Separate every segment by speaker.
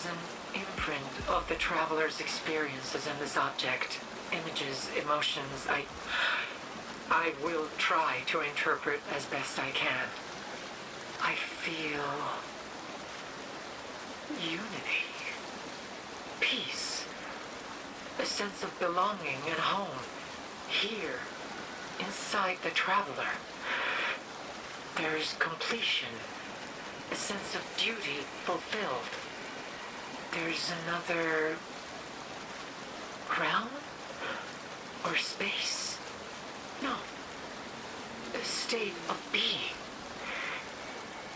Speaker 1: is an imprint of the traveler's experiences in this object. Images, emotions, I will try to interpret as best I can. I feel unity, peace, a sense of belonging and home here, inside the traveler. There's completion, a sense of duty fulfilled. There's another realm or space. No, a state of being.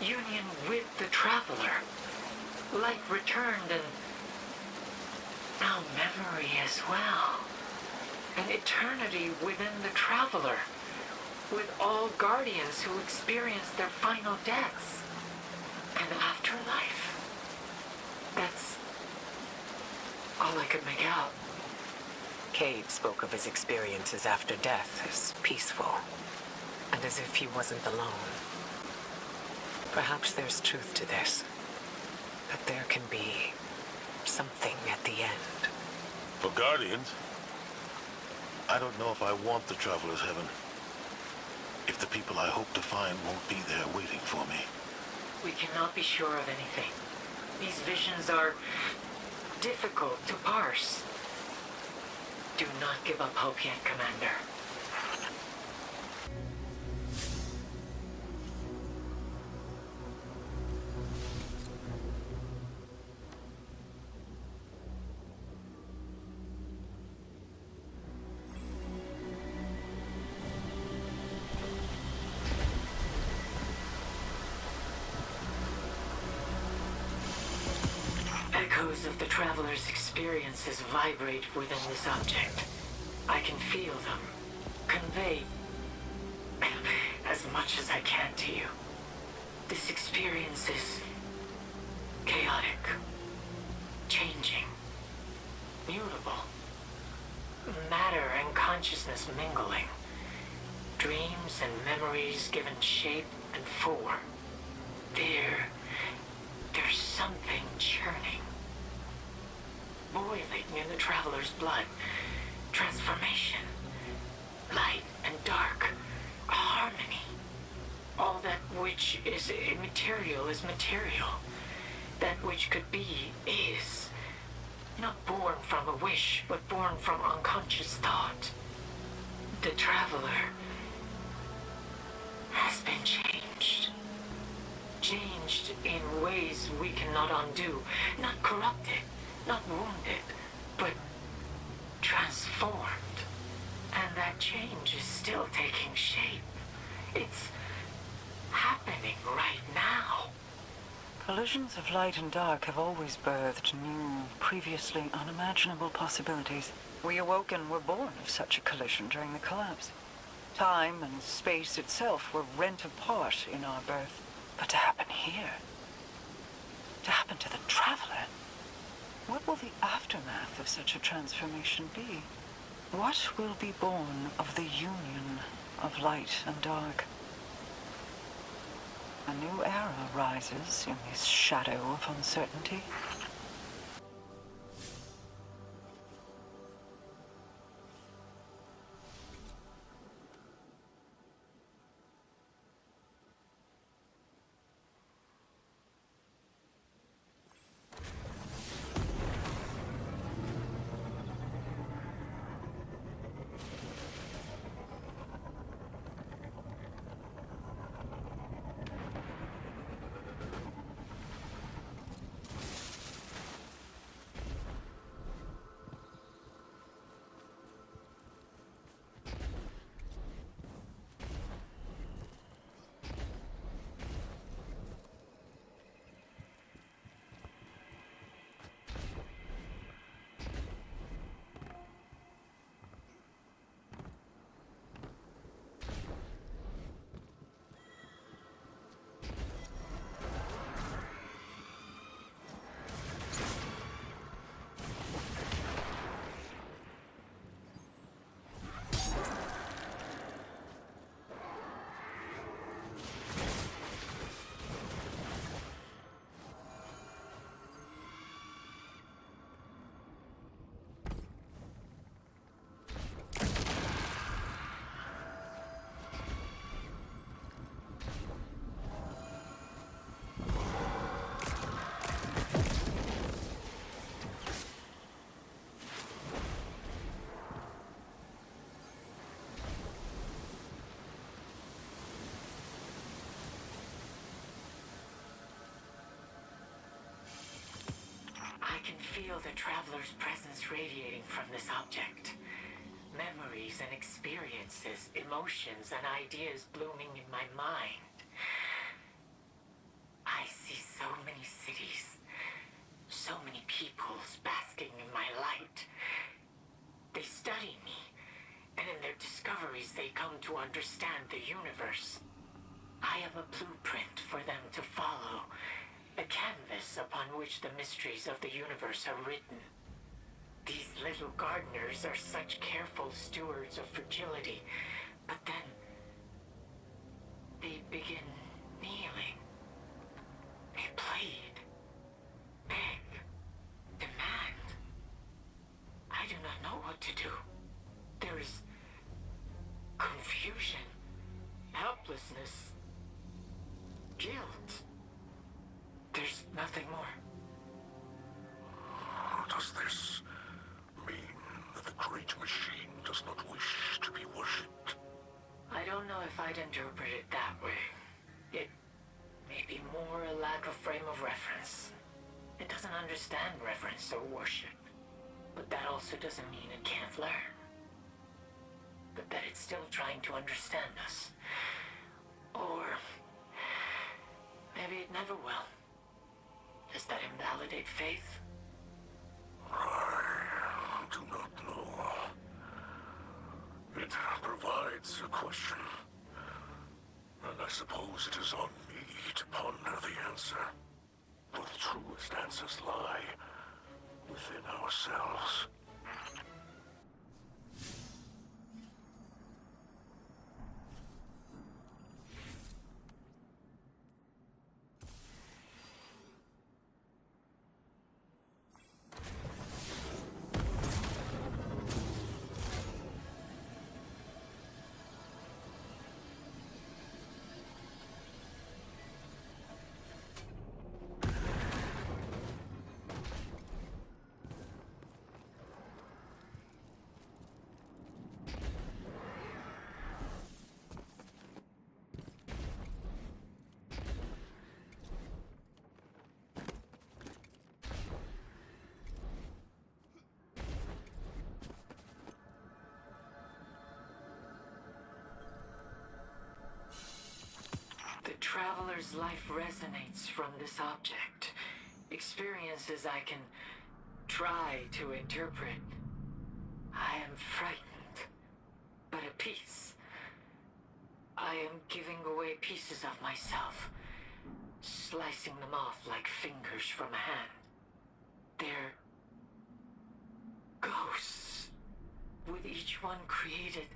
Speaker 1: Union with the traveler. Life returned and now memory as well. An eternity within the traveler, with all guardians who experience their final deaths. An afterlife. That's all I could make out.
Speaker 2: Cade spoke of his experiences after death as peaceful, and as if he wasn't alone. Perhaps there's truth to this, that there can be something at the end.
Speaker 3: For Guardians, I don't know if I want the Traveler's Heaven. If the people I hope to find won't be there waiting for me.
Speaker 1: We cannot be sure of anything. These visions are difficult to parse. Do not give up hope yet, Commander. Echoes of the traveler's experiences vibrate within this object. I can feel them, convey as much as I can to you. This experience is chaotic, changing, mutable. Matter and consciousness mingling. Dreams and memories given shape and form. There's something churning, boiling in the traveler's blood. Transformation, light and dark, harmony. All that which is immaterial is material. That which could be is. Not born from a wish, but born from unconscious thought. The traveler has been changed. Changed in ways we cannot undo. Not corrupted, not wounded, but transformed. And that change is still taking shape. It's happening right now.
Speaker 4: Collisions of light and dark have always birthed new, previously unimaginable possibilities. We awoke and were born of such a collision during the collapse. Time and space itself were rent apart in our birth. But to happen here, to happen to the traveler, what will the aftermath of such a transformation be? What will be born of the union of light and dark? A new era rises in this shadow of uncertainty.
Speaker 1: can feel the traveler's presence radiating from this object. Memories and experiences, emotions and ideas blooming in my mind. I see so many cities, so many peoples basking in my light. They study me, and in their discoveries they come to understand the universe. I am a blueprint for them to follow, a canvas upon which the mysteries of the universe are written. These little gardeners are such careful stewards of fragility, but then they begin kneeling. They plead, beg, demand. I do not know what to do. There is confusion, helplessness, guilt. There's nothing more.
Speaker 3: Does this mean that the great machine does not wish to be worshipped?
Speaker 1: I don't know if I'd interpret it that way. It may be more a lack of frame of reference. It doesn't understand reverence or worship. But that also doesn't mean it can't learn. But that it's still trying to understand us. Or maybe it never will. Does that invalidate faith?
Speaker 3: I do not know. It provides a question. And I suppose it is on me to ponder the answer. For the truest answers lie within ourselves.
Speaker 1: The traveler's life resonates from this object. Experiences I can try to interpret. I am frightened, but at peace. I am giving away pieces of myself, slicing them off like fingers from a hand. They're ghosts. With each one created,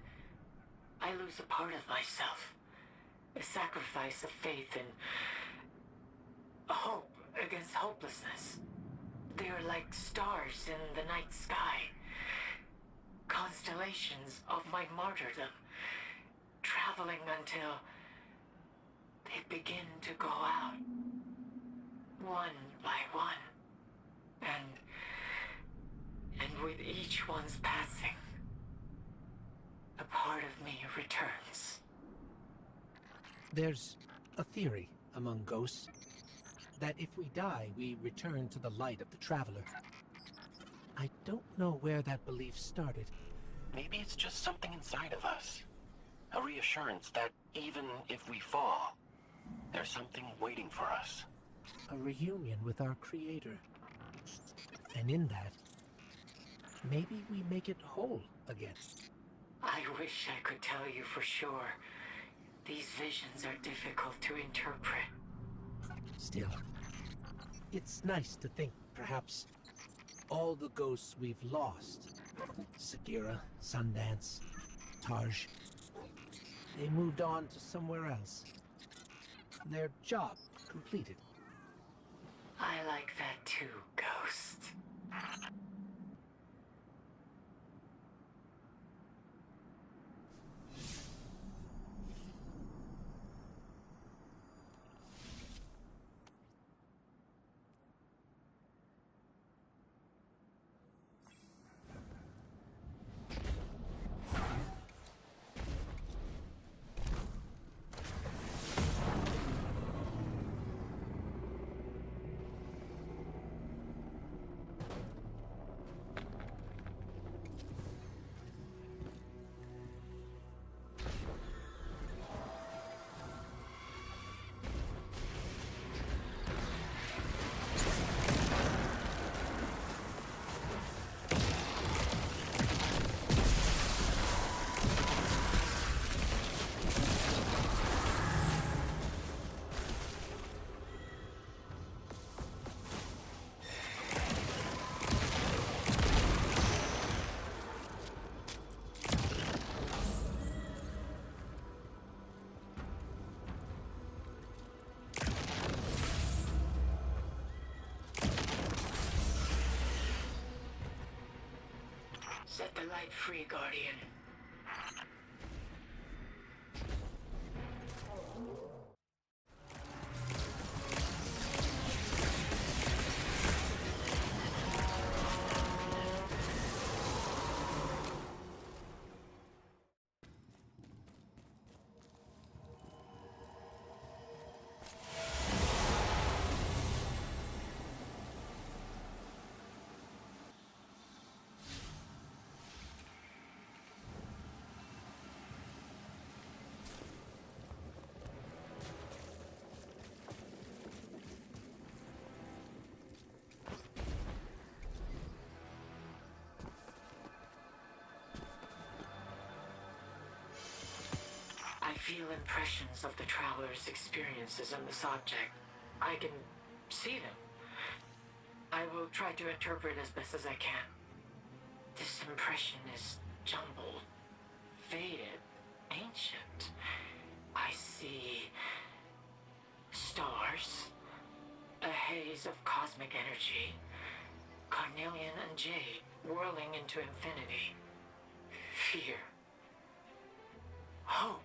Speaker 1: I lose a part of myself. A sacrifice of faith and a hope against hopelessness. They are like stars in the night sky. Constellations of my martyrdom, traveling until they begin to go out, one by one. And with each one's passing, a part of me returns.
Speaker 5: There's a theory among ghosts that if we die, we return to the light of the traveler. I don't know where that belief started.
Speaker 6: Maybe it's just something inside of us. A reassurance that even if we fall, there's something waiting for us.
Speaker 5: A reunion with our creator. And in that, maybe we make it whole again.
Speaker 1: I wish I could tell you for sure. These visions are difficult to interpret.
Speaker 5: Still, it's nice to think, perhaps, all the ghosts we've lost, Sagira, Sundance, Taj, they moved on to somewhere else. Their job completed.
Speaker 1: I like that too, Ghost. the light-free guardian. I feel impressions of the traveler's experiences in this object. I can see them. I will try to interpret as best as I can. This impression is jumbled, faded, ancient. I see stars, a haze of cosmic energy, carnelian and jade whirling into infinity. Fear. Hope.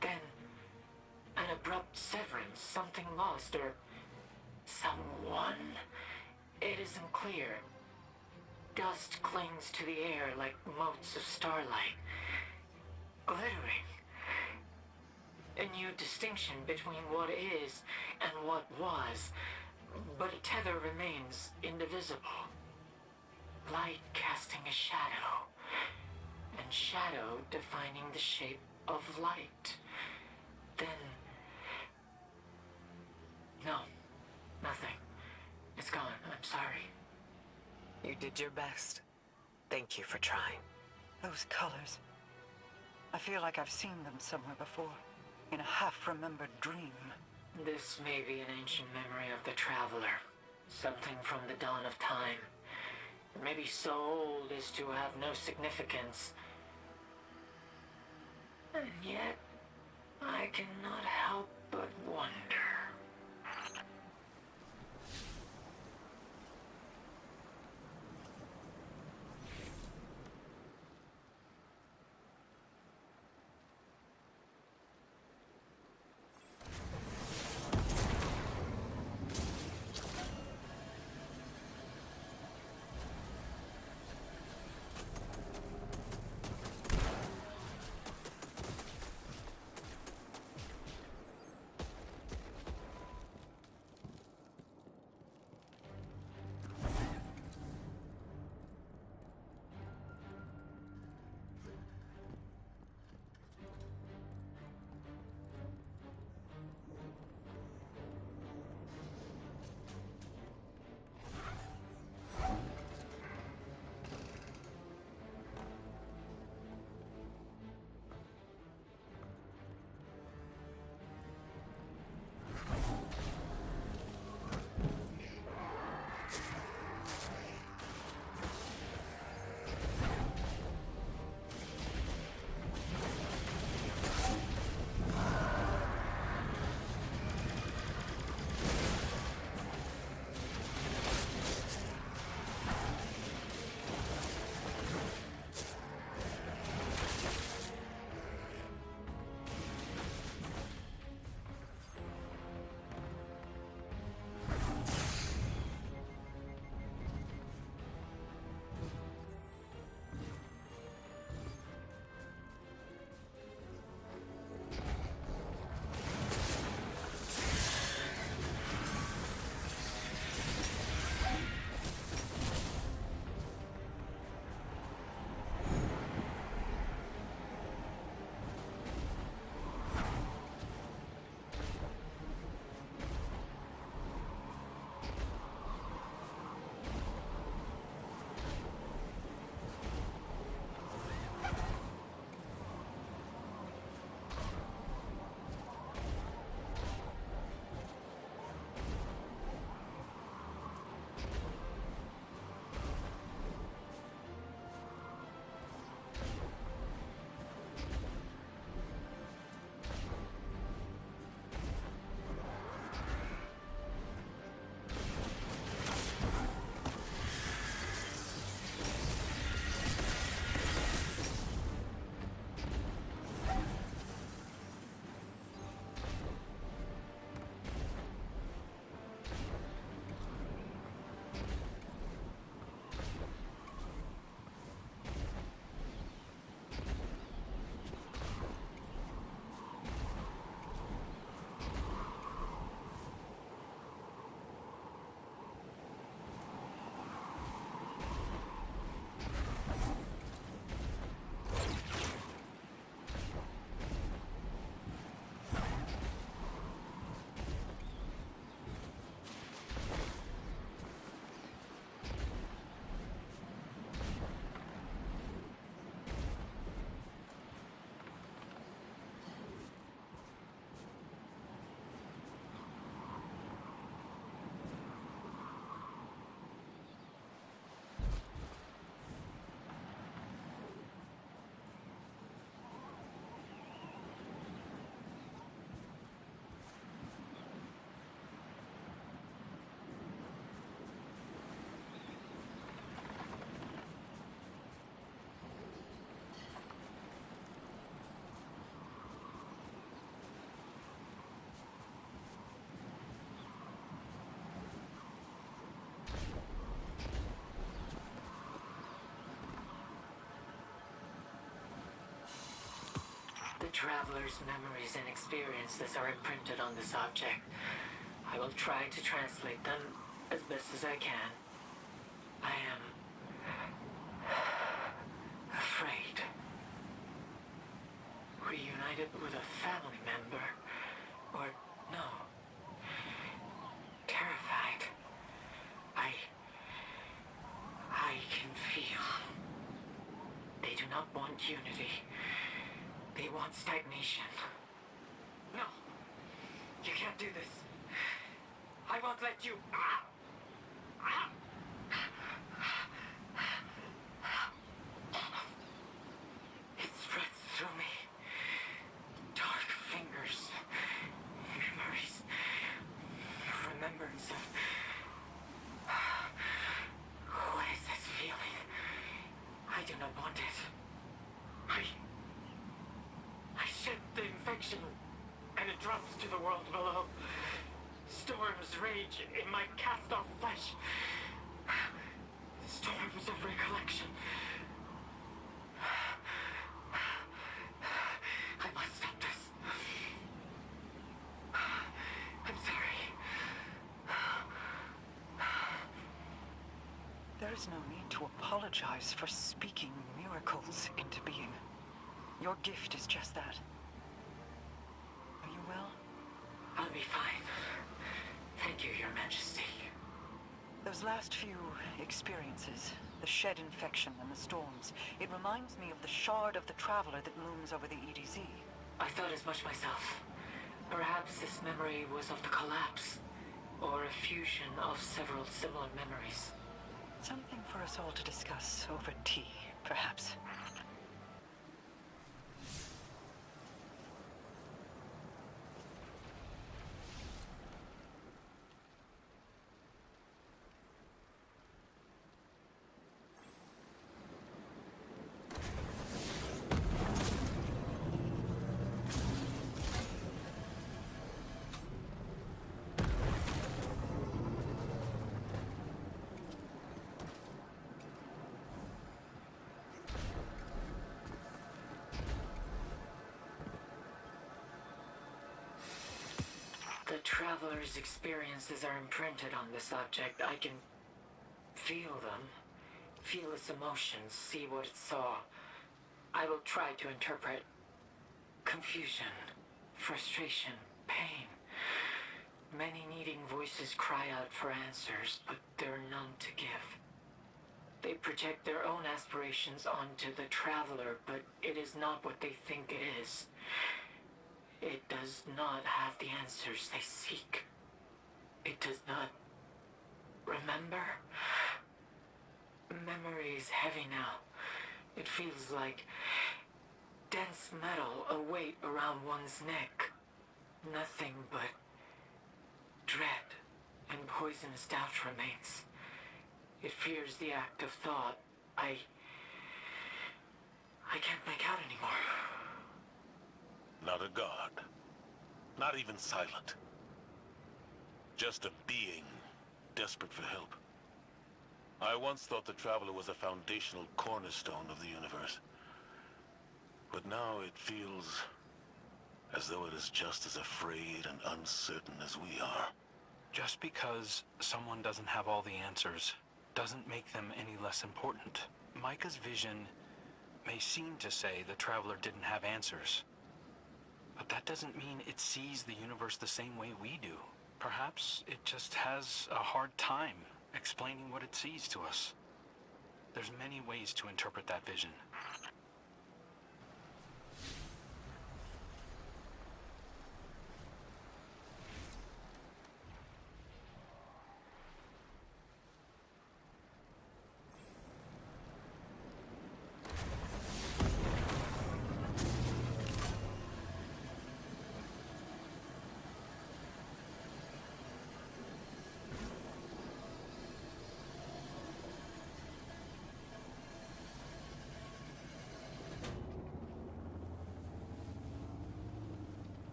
Speaker 1: Then, an abrupt severance, something lost, or someone? It isn't clear. Dust clings to the air like motes of starlight, glittering. A new distinction between what is and what was, but a tether remains indivisible. Light casting a shadow, and shadow defining the shape of light. Then... No, nothing. It's gone. I'm sorry.
Speaker 2: You did your best. Thank you for trying.
Speaker 4: Those colors. I feel like I've seen them somewhere before, in a half-remembered dream.
Speaker 1: This may be an ancient memory of the traveler. Something from the dawn of time. Maybe so old as to have no significance. And yet, I cannot help but wonder. traveler's memories and experiences are imprinted on this object. I will try to translate them as best as I can. I am afraid. Reunited with a family member, or no, terrified. I can feel. They do not want unity. They want stagnation. No, you can't do this. I won't let you. It spreads through me. Dark fingers, memories, remembrance of. What is this feeling? I do not want it. I shed the infection, and it drops to the world below. Storms rage in my cast-off flesh. Storms of recollection. I must stop this. I'm sorry.
Speaker 4: There is no need to apologize for speaking miracles into being. Your gift is just that. Are you well?
Speaker 1: I'll be fine. Thank you, Your Majesty.
Speaker 4: Those last few experiences, the shed infection and the storms, it reminds me of the shard of the traveler that looms over the EDZ.
Speaker 1: I thought as much myself. Perhaps this memory was of the collapse, or a fusion of several similar memories.
Speaker 4: Something for us all to discuss over tea, perhaps.
Speaker 1: The traveler's experiences are imprinted on this object. I can feel them, feel its emotions, see what it saw. I will try to interpret confusion, frustration, pain. Many needing voices cry out for answers, but there are none to give. They project their own aspirations onto the traveler, but it is not what they think it is. It does not have the answers they seek. It does not remember. Memory is heavy now. It feels like dense metal, a weight around one's neck. Nothing but dread and poisonous doubt remains. It fears the act of thought. I can't make out anymore.
Speaker 3: Not a god. Not even silent. Just a being desperate for help. I once thought the Traveler was a foundational cornerstone of the universe. But now it feels as though it is just as afraid and uncertain as we are.
Speaker 6: Just because someone doesn't have all the answers doesn't make them any less important. Micah's vision may seem to say the Traveler didn't have answers. But that doesn't mean it sees the universe the same way we do. Perhaps it just has a hard time explaining what it sees to us. There's many ways to interpret that vision.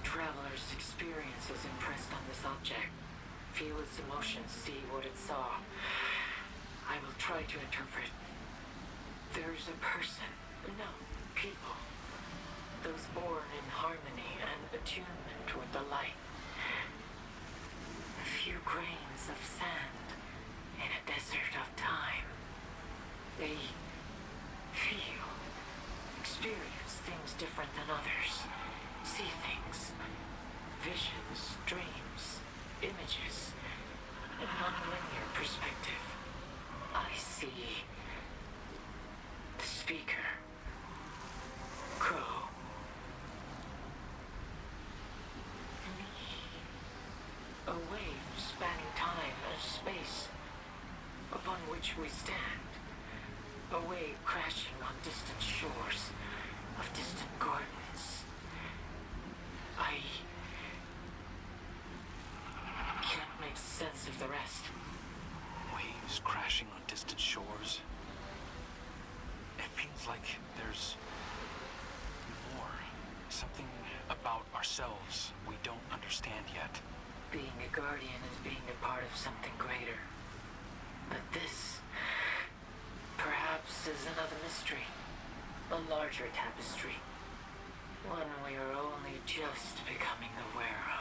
Speaker 1: traveler's experience is impressed on this object. Feel its emotions, see what it saw. I will try to interpret. There's a person, no, people. Those born in harmony and attunement with the light. A few grains of sand in a desert of time. They feel, experience things different than others. See things, visions, dreams, images, in non-linear perspective. I see the speaker, Crow, me, a wave spanning time and space upon which we stand, a wave crashing on distant shores of distant gardens. I can't make sense of the rest.
Speaker 6: Waves crashing on distant shores. It feels like there's more. Something about ourselves we don't understand yet.
Speaker 1: Being a guardian is being a part of something greater. But this, perhaps, is another mystery. A larger tapestry. One we are only just becoming aware of.